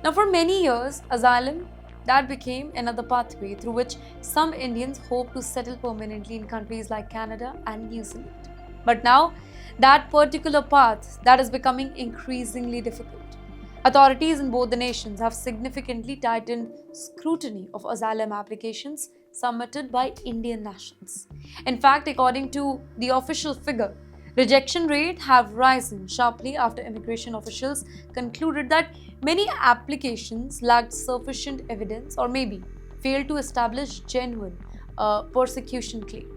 Now, for many years, asylum that became another pathway through which some Indians hope to settle permanently in countries like Canada and New Zealand. But now, that particular path that is becoming increasingly difficult. Authorities in both the nations have significantly tightened scrutiny of asylum applications submitted by Indian nationals. In fact, according to the official figure, rejection rates have risen sharply after immigration officials concluded that many applications lacked sufficient evidence or maybe failed to establish genuine persecution claim.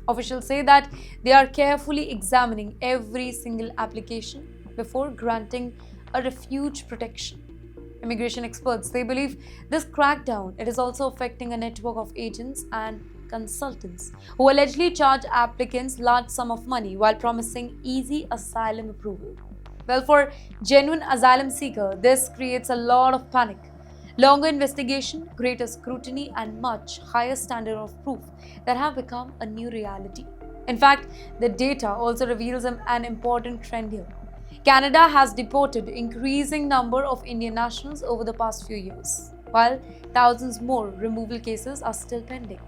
Officials say that they are carefully examining every single application before granting a refuge protection. Immigration experts they believe this crackdown it is also affecting a network of agents and consultants who allegedly charge applicants large sum of money while promising easy asylum approval. Well, for genuine asylum seeker, this creates a lot of panic. Longer investigation, greater scrutiny, and much higher standard of proof that have become a new reality. In fact, the data also reveals an important trend here. Canada has deported increasing number of Indian nationals over the past few years, while thousands more removal cases are still pending.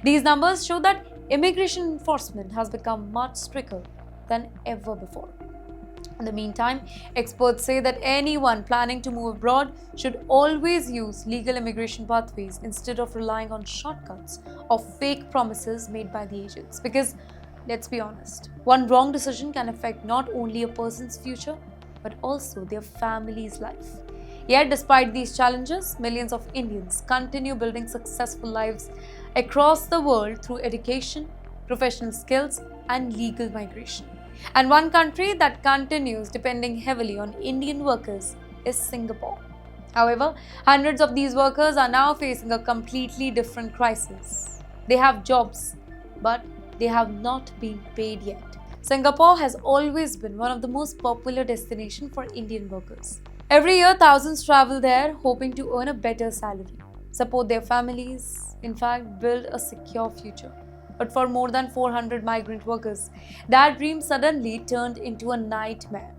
These numbers show that immigration enforcement has become much stricter than ever before. In the meantime, experts say that anyone planning to move abroad should always use legal immigration pathways instead of relying on shortcuts or fake promises made by the agents. Because, let's be honest, one wrong decision can affect not only a person's future but also their family's life. Yet, despite these challenges, millions of Indians continue building successful lives across the world through education, professional skills, and legal migration. And one country that continues depending heavily on Indian workers is Singapore. However, hundreds of these workers are now facing a completely different crisis. They have jobs, but they have not been paid yet. Singapore has always been one of the most popular destinations for Indian workers. Every year, thousands travel there hoping to earn a better salary, support their families, in fact, build a secure future. But for more than 400 migrant workers, that dream suddenly turned into a nightmare.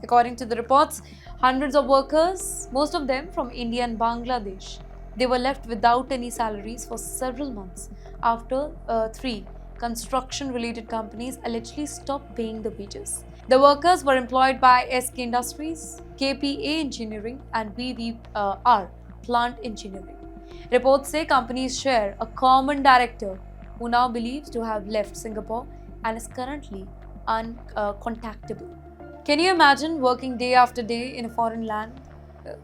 According to the reports, hundreds of workers, most of them from India and Bangladesh, they were left without any salaries for several months after three construction-related companies allegedly stopped paying the wages. The workers were employed by SK Industries, KPA Engineering, and VVR Plant Engineering. Reports say companies share a common director who now believes to have left Singapore and is currently uncontactable. Can you imagine working day after day in a foreign land,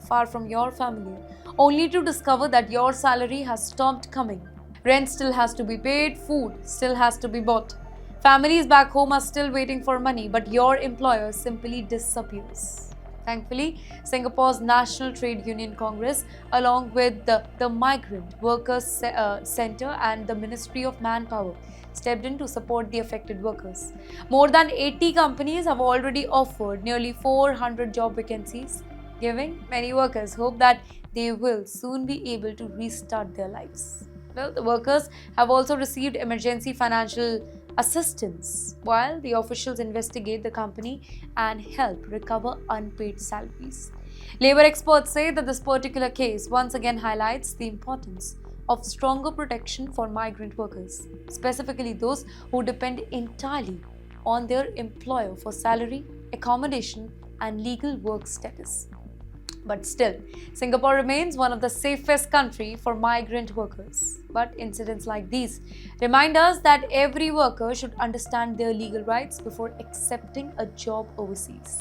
far from your family, only to discover that your salary has stopped coming? Rent still has to be paid, food still has to be bought. Families back home are still waiting for money, but your employer simply disappears. Thankfully, Singapore's National Trade Union Congress, along with the Migrant Workers Center and the Ministry of Manpower, stepped in to support the affected workers. More than 80 companies have already offered nearly 400 job vacancies, giving many workers hope that they will soon be able to restart their lives. Well, the workers have also received emergency financial assistance while the officials investigate the company and help recover unpaid salaries. Labor experts say that this particular case once again highlights the importance of stronger protection for migrant workers, specifically those who depend entirely on their employer for salary, accommodation, and legal work status. But still, Singapore remains one of the safest countries for migrant workers. But incidents like these remind us that every worker should understand their legal rights before accepting a job overseas.